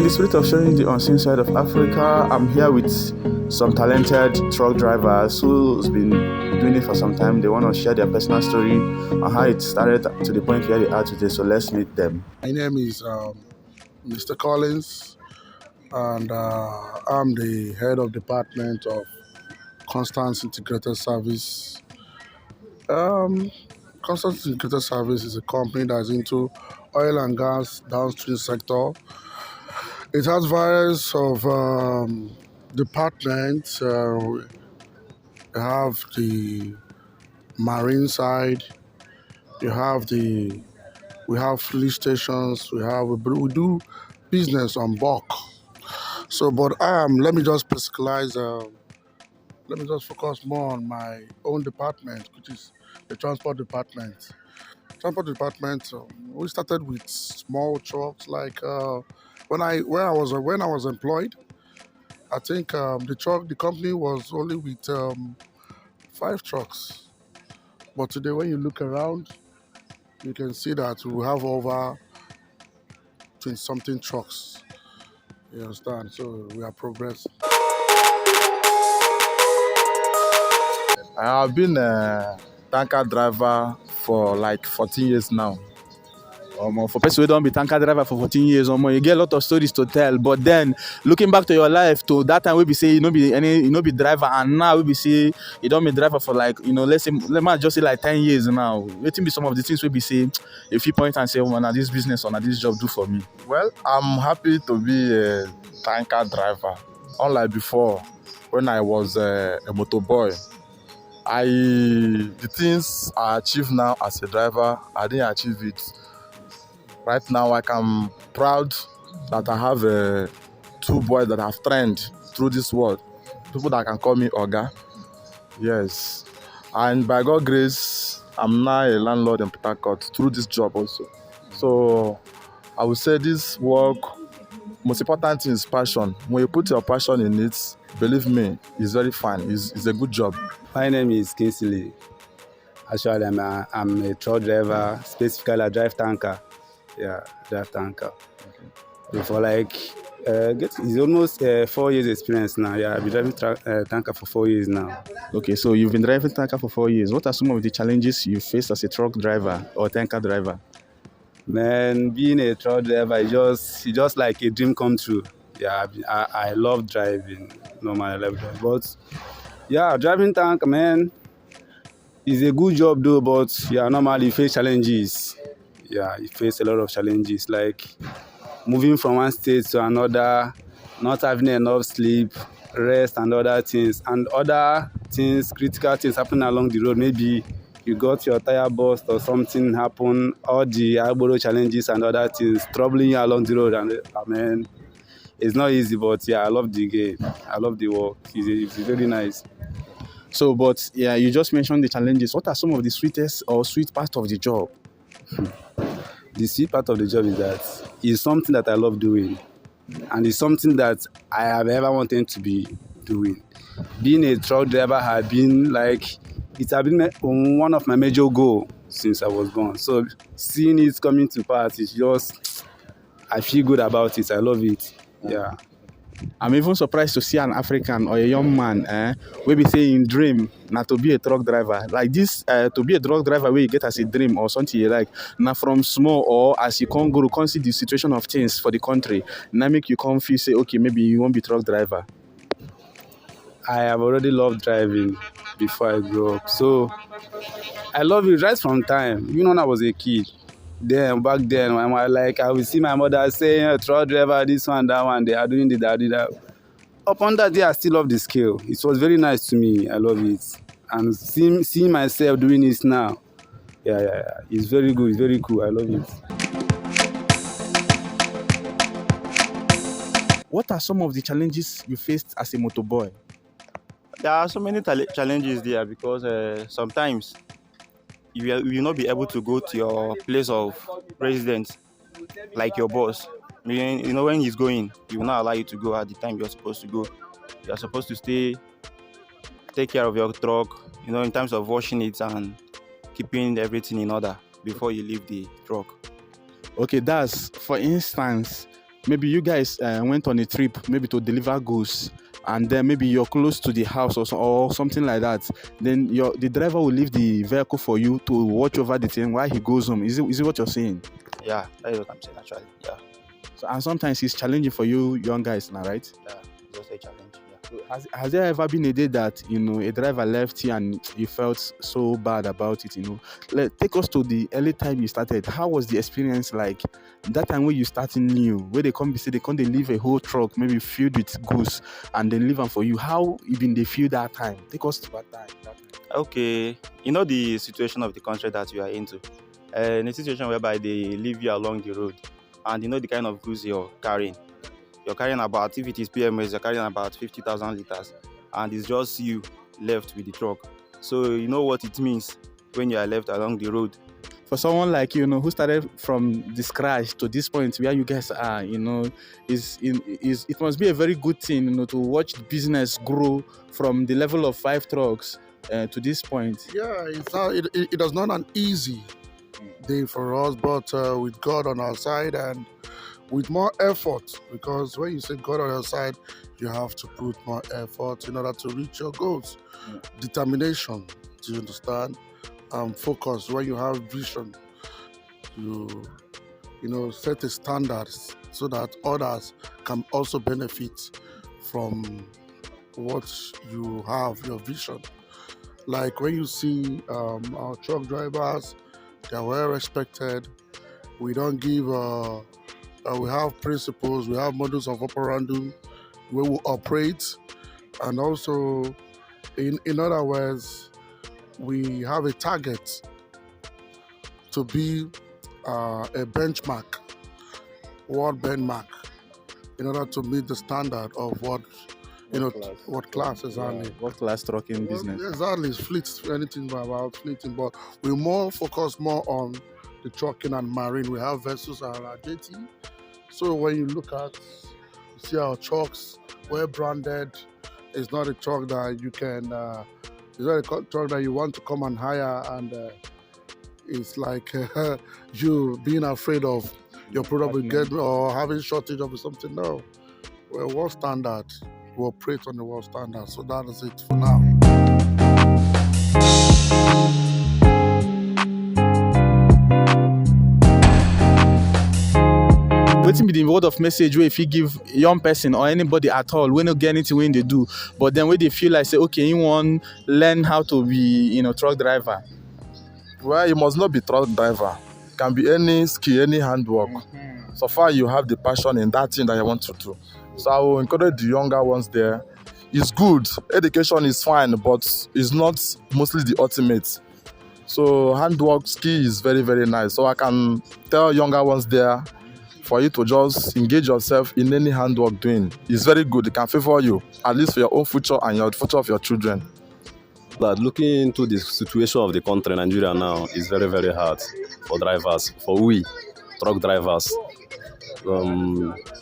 the spirit of showing the unseen side of Africa, I'm here with some talented truck drivers who's been doing it for some time. They want to share their personal story on how it started to the point where they are today. So let's meet them. My name is Mr. Collins, and I'm the head of department of Constant Integrated Service. Constant Integrated Service is a company that's into oil and gas downstream sector. It has various of departments. We have the marine side. You have we have fleet stations. We do business on bulk. So, but let me just specialize. Let me just focus more on my own department, which is the transport department. Transport department. We started with small trucks, like when I was employed. I think the company was only with 5 trucks. But today, when you look around, you can see that we have over 20-something trucks. You understand? So we are progressing. I have been a tanker driver for like 14 years now. For person who don't be tanker driver for 14 years or more, you get a lot of stories to tell. But then looking back to your life, to that time we be say you know be driver, and now we be say you don't be driver for like let's me just say like 10 years now. What be some of the things we be say if you point and say, oh, now this business or now this job do for me? Well, I'm happy to be a tanker driver. Unlike before, when I was a motor boy, the things I achieve now as a driver, I didn't achieve it. Right now, I'm proud that I have 2 boys that I've trained through this world. People that can call me Oga. Yes. And by God's grace, I'm now a landlord in Port Harcourt through this job also. So I would say this work, most important thing is passion. When you put your passion in it, believe me, it's very fun. It's a good job. My name is Kingsley. Actually, I'm a truck driver. Specifically, I drive tanker. Yeah, drive tanker. Okay. For like, it's almost 4 years experience now. Yeah, I've been driving tanker for 4 years now. Okay, so you've been driving tanker for 4 years. What are some of the challenges you faced as a truck driver or tanker driver? Man, being a truck driver it's just like a dream come true. Yeah, I love driving. I love driving. But yeah, driving tanker, man, is a good job though. But yeah, normally you face challenges. Yeah, you face a lot of challenges, like moving from one state to another, not having enough sleep, rest, and other things. And other things, critical things happen along the road. Maybe you got your tire burst or something happen, all the arboro challenges and other things troubling you along the road. And I mean, it's not easy, but yeah, I love the game. I love the work. It's very nice. So, but yeah, you just mentioned the challenges. What are some of the sweetest or sweet parts of the job? The sweet part of the job is that it's something that I love doing, and it's something that I have ever wanted to be doing. Being a truck driver has been one of my major goals since I was born. So seeing it coming to pass, it's just, I feel good about it. I love it. Yeah. I'm even surprised to see an African or a young man we be saying dream not to be a truck driver. Like this, to be a truck driver where you get as a dream or something you like. Now from small or as you can't go to see the situation of things for the country, now make you come feel say, okay, maybe you won't be truck driver. I have already loved driving before I grew up. So I love it right from time. When I was a kid. Back then, I would see my mother saying, truck driver, this one, that one, they are doing this, that, that. Upon that day, I still love the skill. It was very nice to me. I love it. And seeing myself doing this now, yeah. It's very good. It's very cool. I love it. What are some of the challenges you faced as a motor boy? There are so many challenges there because sometimes you will not be able to go to your place of residence like your boss. When he's going, he will not allow you to go at the time you're supposed to go. You're supposed to take care of your truck, in terms of washing it and keeping everything in order before you leave the truck. Okay, that's, for instance, maybe you guys went on a trip, maybe to deliver goods, and then maybe you're close to the house or something like that. Then the driver will leave the vehicle for you to watch over the thing while he goes home. Is it what you're saying? Yeah, that is what I'm saying actually. Yeah, So, and sometimes it's challenging for you young guys now, right? yeah, it's just a challenge. Yeah. Has there ever been a day that a driver left you and you felt so bad about it? Take us to the early time you started. How was the experience like? That time when you starting new, where they come, say they come, they leave a whole truck maybe filled with goods, and then leave them for you. How even they feel that time? Take us to that time. Okay, you know the situation of the country that you are into. In a situation whereby they leave you along the road, and you know the kind of goods you're carrying. You're carrying about, if it is PMS, you're carrying about 50,000 liters, and it's just you left with the truck. So you know what it means when you are left along the road. For someone like who started from the scratch to this point where you guys are, it must be a very good thing, to watch the business grow from the level of 5 trucks to this point. Yeah, it is not an easy day for us, but with God on our side and with more effort, because when you say God on your side, you have to put more effort in order to reach your goals. Determination, do you understand? Focus. When you have vision, you set a standards so that others can also benefit from what you have, your vision. Like when you see our truck drivers, they are well respected. We don't give. We have principles. We have models of operandi where we operate, and also, in other words, we have a target to be a benchmark, world benchmark, in order to meet the standard of what class exactly. What class trucking business? Exactly, fleets, anything about fleeting, but we focus more on the trucking and marine. We have vessels and our JT. So when you see our trucks, well branded. It's not a truck that you can. It's not a truck that you want to come and hire, and it's like you being afraid of your product will get or having shortage of something. No, we're world standard. We operate on the world standard. So that is it for now. Wetin be the word of message wey if you give young person or anybody at all wey no get anything wey they do, but then when they feel like say okay, you want learn how to be truck driver? Well, you must not be truck driver. It can be any skill, any handwork. So far you have the passion in that thing that you want to do. So I will encourage the younger ones there. It's good. Education is fine, but it's not mostly the ultimate. So handwork skill is very, very nice. So I can tell younger ones there, for you to just engage yourself in any handwork doing. It's very good. It can favor you, at least for your own future and your future of your children. But looking into the situation of the country, Nigeria now, is very, very hard for drivers, for we truck drivers.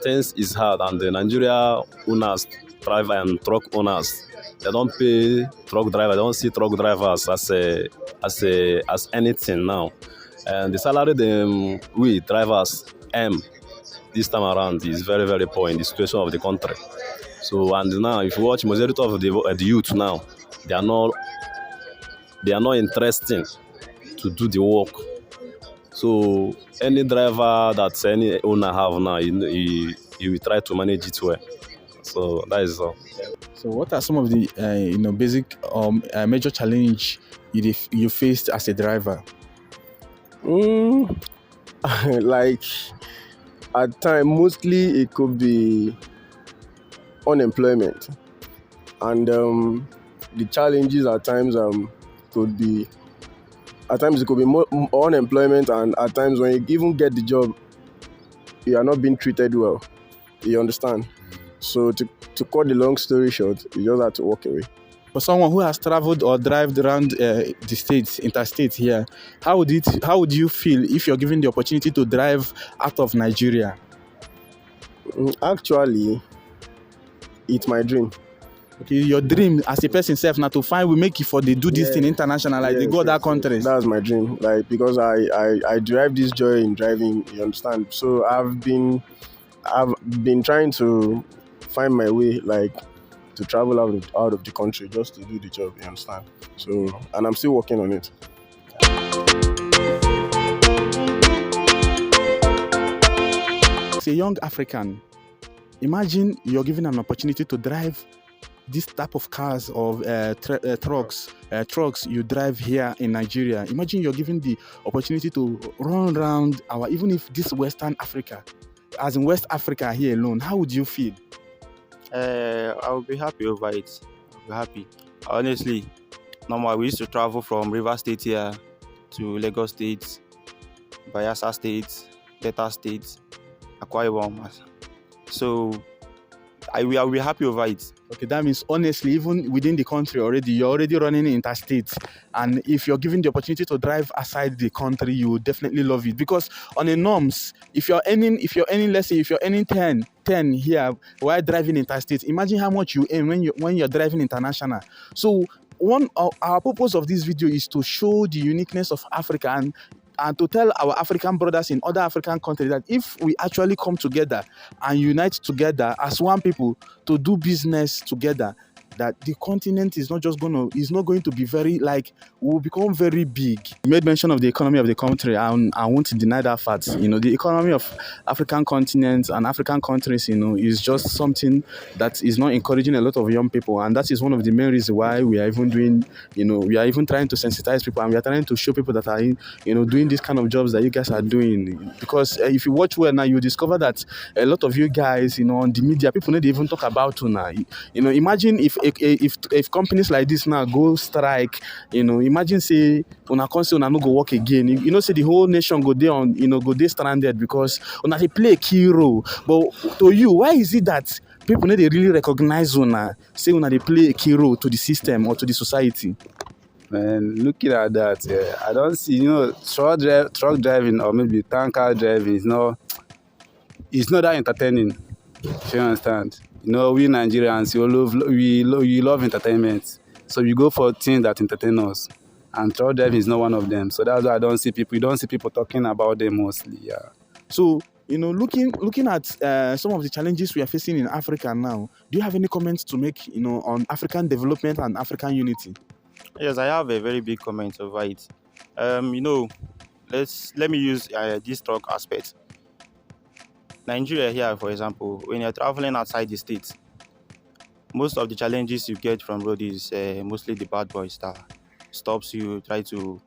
Things is hard, and the Nigeria owners, driver and truck owners, they don't pay truck drivers. They don't see truck drivers as anything now. And the salary we drivers this time around is very, very poor in the situation of the country. So, and now if you watch majority of the youth now, they are not interested to do the work. So any driver that any owner have now, he will try to manage it well. So that is all. So what are some of the basic major challenge you faced as a driver? Like at times, mostly it could be unemployment, and the challenges at times could be more unemployment, and at times when you even get the job, you are not being treated well. You understand? So to cut the long story short, you just have to walk away. For someone who has traveled or driven around the states, interstate here, how would you feel if you're given the opportunity to drive out of Nigeria? Actually, it's my dream. Okay, your dream as a person self now to find we make it for they do this thing international, like they go other countries. That's my dream. Like because I derive this joy in driving, you understand? So I've been I've been trying to find my way, like to travel out of the country just to do the job. You understand? So, and I'm still working on it. As a young African, imagine you're given an opportunity to drive this type of cars or trucks you drive here in Nigeria. Imagine you're given the opportunity to run around our, even if this Western Africa, as in West Africa here alone, how would you feel? I will be happy over it. I'll be happy. Honestly, normal we used to travel from River State here to Lagos State, Bayelsa State, Delta State, Akwa Ibom. So will be happy over it. Okay, that means honestly, even within the country already, you're already running interstate. And if you're given the opportunity to drive outside the country, you will definitely love it. Because on the norms, if you're earning, let's say if you're earning 10 here while driving interstate, imagine how much you earn when you're driving international. So one of our purpose of this video is to show the uniqueness of Africa and to tell our African brothers in other African countries that if we actually come together and unite together as one people to do business together, that the continent is not going to be very, like, will become very big. You made mention of the economy of the country, and I won't deny that fact. The economy of African continents and African countries, is just something that is not encouraging a lot of young people, and that is one of the main reasons why we are even doing, we are even trying to sensitize people, and we are trying to show people that are, doing this kind of jobs that you guys are doing. Because if you watch well now, you discover that a lot of you guys, on the media, people don't even talk about you now. Imagine if companies like this now go strike, imagine say una come say una no go work again. Say the whole nation go there on, go there stranded because una dey play a key role. But to you, why is it that people no dey really recognize una, say una dey play a key role to the system or to the society? Man, looking at that, yeah, I don't see, truck driving or maybe tanker driving it's not that entertaining. If you understand, we Nigerians, we love entertainment, so we go for things that entertain us, and truck driving is not one of them. So that's why you don't see people talking about them mostly. Yeah. So looking at some of the challenges we are facing in Africa now, do you have any comments to make, on African development and African unity? Yes, I have a very big comment over it. Let me use this truck aspect. Nigeria here, for example, when you're traveling outside the state, most of the challenges you get from road is mostly the bad boys that stops you, try to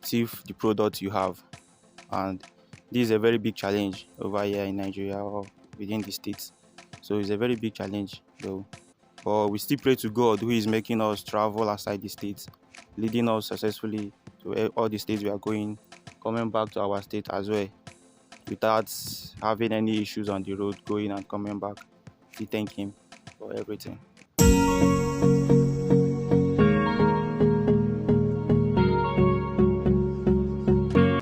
thief the product you have. And this is a very big challenge over here in Nigeria or within the states. So it's a very big challenge though. But we still pray to God, who is making us travel outside the states, leading us successfully to all the states we are going, coming back to our state as well, without having any issues on the road, going and coming back. We thank Him for everything.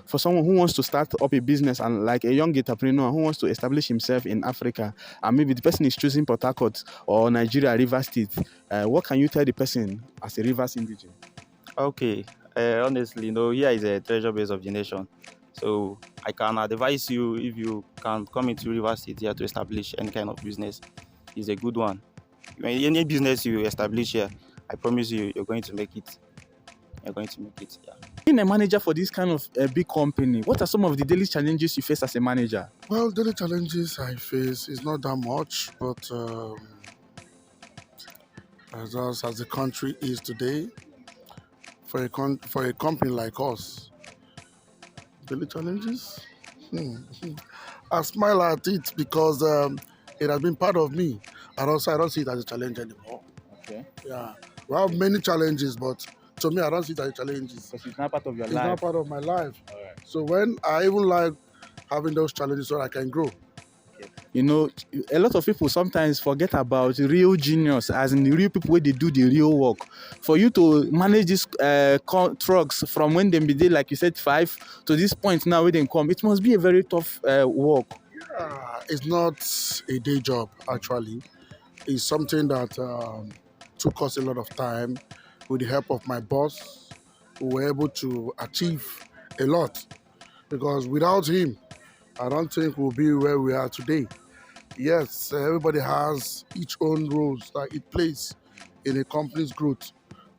For someone who wants to start up a business and like a young entrepreneur who wants to establish himself in Africa, and maybe the person is choosing Port Harcourt or Nigeria, River State, what can you tell the person as a Rivers indigenous? Okay, honestly, here is a treasure base of the nation. So I can advise you, if you can come into River State here to establish any kind of business, it's a good one. Any business you establish here, I promise you, you're going to make it. You're going to make it, yeah. Being a manager for this kind of big company, what are some of the daily challenges you face as a manager? Well, daily challenges I face is not that much, but as the country is today, for a company like us, daily challenges, I smile at it because it has been part of me, and also I don't see it as a challenge anymore. Okay. Yeah, we have many challenges, but to me, I don't see it as a challenge. Because it's not part of your It's life. not part of my life. All right. So when I even like having those challenges so I can grow. A lot of people sometimes forget about real genius, as in the real people where they do the real work. For you to manage these trucks from when they be there, like you said, 5 to this point now where they come, it must be a very tough work. It's not a day job, actually. It's something that took us a lot of time. With the help of my boss, we were able to achieve a lot. Because without him, I don't think we'll be where we are today. Yes, everybody has each own roles that it plays in a company's growth.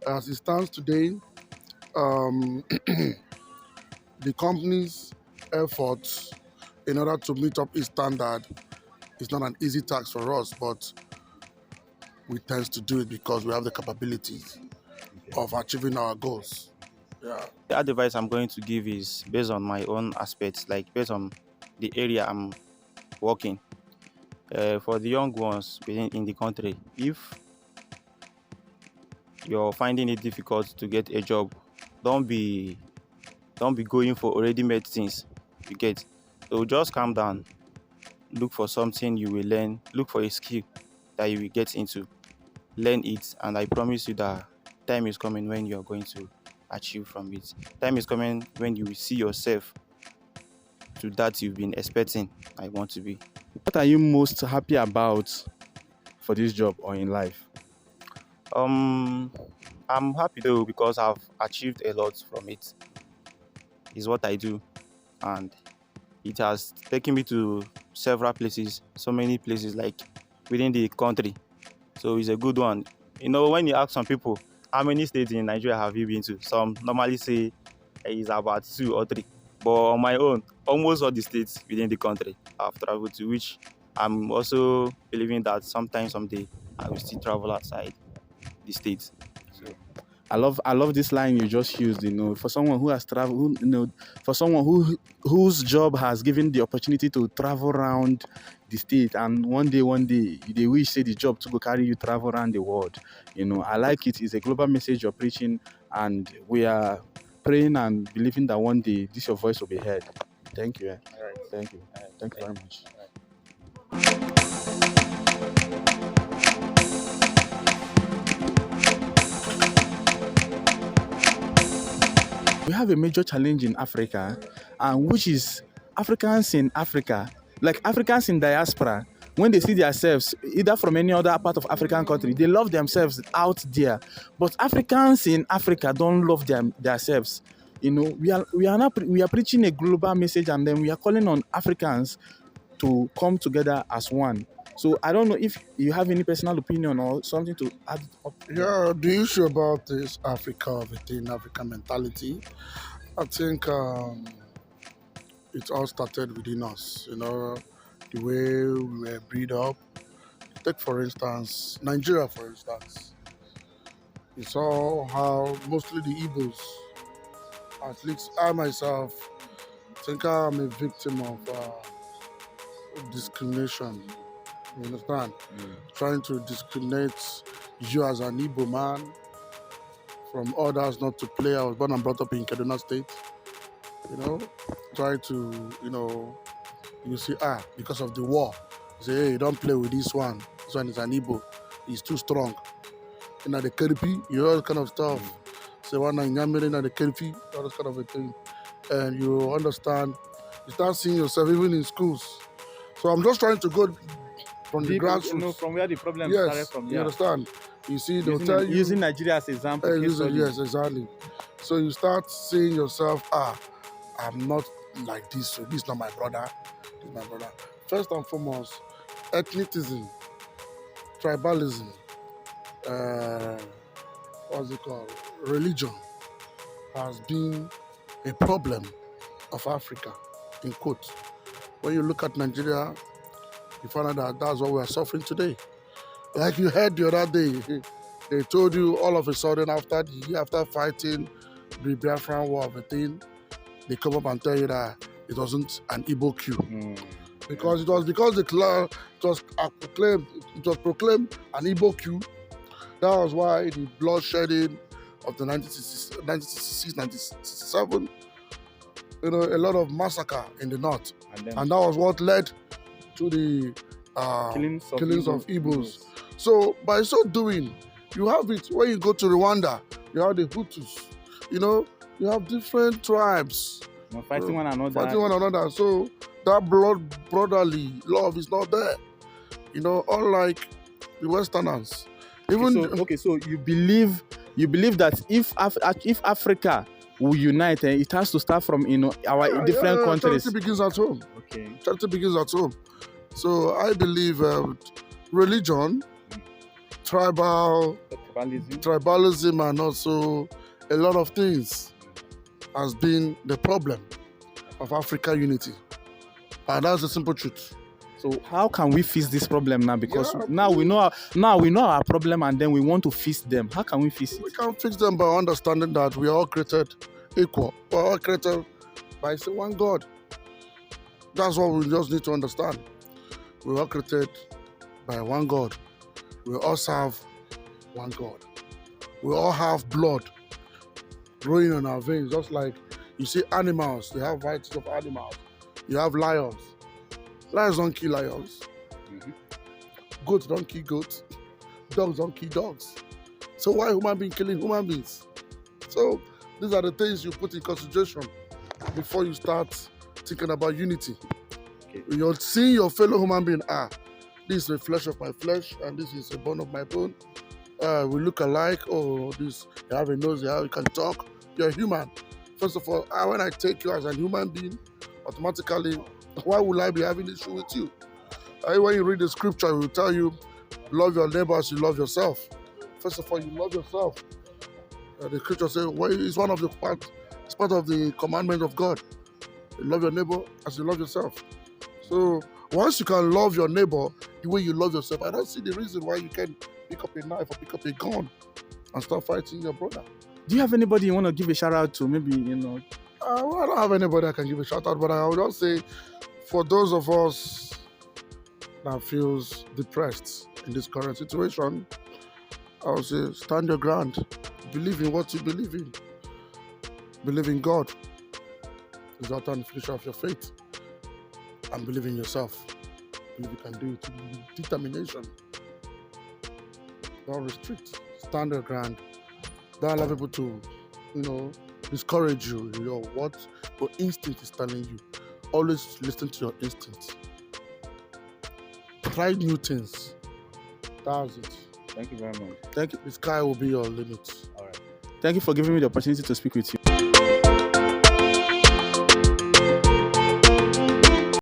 As it stands today, um, the company's efforts in order to meet up its standard is not an easy task for us, but we tend to do it because we have the capabilities of achieving our goals. Yeah. The advice I'm going to give is based on my own aspects, like based on the area I'm working. For the young ones within in the country, if you're finding it difficult to get a job, don't be going for already made things. You get, so just calm down, look for something you will learn, look for a skill that you will get into, learn it, and I promise you that time is coming when you're going to achieve from it. Time is coming when you will see yourself to that you've been expecting I want to be. What are you most happy about for this job or in life? I'm happy though because I've achieved a lot from it. Is what I do, and it has taken me to several places, so many places like within the country. So it's a good one. You know, when you ask some people how many states in Nigeria have you been to, some normally say it's about 2 or 3. But on my own, almost all the states within the country I've traveled to, which I'm also believing that sometime, someday, I will still travel outside the states. So I love this line you just used. For someone who has traveled, for someone whose job has given the opportunity to travel around the state, and one day they wish say the job to go carry you travel around the world. I like it. It's a global message you're preaching, and we are praying and believing that one day this your voice will be heard. Thank you. all right. Thank you. Thank you very much. We have a major challenge in Africa, and which is Africans in Africa, like Africans in diaspora. When they see themselves either from any other part of African country, they love themselves out there. But Africans in Africa don't love themselves. We are preaching a global message, and then we are calling on Africans to come together as one. So I don't know if you have any personal opinion or something to add up. Yeah, the issue about this Africa within African mentality, I think it all started within us, the way we were bred up. Take, for instance, Nigeria, for instance. You saw how mostly the Igbos, at least I myself, think I'm a victim of discrimination. You understand? Trying to discriminate you as an Igbo man from others not to play. I was born and brought up in Kaduna State. Try to, you see, because of the war, you say, hey, don't play with this one. This one is an Igbo. He's too strong. The Kerpi, you know, all kind of stuff. Say, one in Yamiri, the Kerpi, all this kind of a thing. And you understand, you start seeing yourself even in schools. So I'm just trying to go from the grassroots. From where the problem Yes, started from. you understand? You see, they'll tell you. Using Nigeria as example. Yes, exactly. So you start seeing yourself, I'm not like this, so this is not my brother. This is my brother. First and foremost, ethnicism, tribalism, what's it called? Religion has been a problem of Africa, in quotes. When you look at Nigeria, you find out that that's what we are suffering today. Like you heard the other day, they told you all of a sudden after fighting the Biafran war of a thing, they come up and tell you that it wasn't an Igbo coup. Because it was proclaimed an Igbo coup. That was why the bloodshedding of the 1966, 1967, a lot of massacre in the north. And that was what led to the killings of Igbos. So by so doing, you have it when you go to Rwanda, you have the Hutus, you have different tribes fighting one another. So that brotherly love is not there. Unlike the Westerners. So you believe that if Africa will unite, it has to start from our different countries. Charity begins at home. Okay. Charity begins at home. So I believe religion, tribalism, and also a lot of things has been the problem of African unity. And that's the simple truth. So how can we fix this problem now? Because Yeah, now we know our problem, and then we want to fix them. How can we fix it? We can fix them by understanding that we are all created equal. We are all created by one God. That's what we just need to understand. We are all created by one God. We all serve one God. We all have blood flowing in our veins, just like you see animals. They have rights of animals. You have lions. Lions don't kill lions. Goats don't kill goats. Dogs don't kill dogs. So why human beings killing human beings? So these are the things you put in consideration before you start thinking about unity. Okay. You're seeing your fellow human being, this is the flesh of my flesh, and this is a bone of my bone. We look alike. Oh, this, you have a nose, you can talk. You're human. First of all, when I take you as a human being, automatically, why would I be having issue with you? When you read the scripture, it will tell you, love your neighbor as you love yourself. First of all, you love yourself. The scripture says, it's one of the it's part of the commandment of God. You love your neighbor as you love yourself. So once you can love your neighbor the way you love yourself, I don't see the reason why you can pick up a knife or pick up a gun and start fighting your brother. Do you have anybody you want to give a shout out to? Maybe, I don't have anybody I can give a shout out, but I would just say, for those of us that feels depressed in this current situation, I would say stand your ground. Believe in what you believe in. Believe in God. It's the author and finisher of your faith. And believe in yourself. Believe you can do it with determination. Don't restrict. Stand your ground. Don't allow people to, discourage you. What your instinct is telling you. Always listen to your instincts. Try new things. That's it. Thank you very much. Thank you. The sky will be your limit. All right. Thank you for giving me the opportunity to speak with you.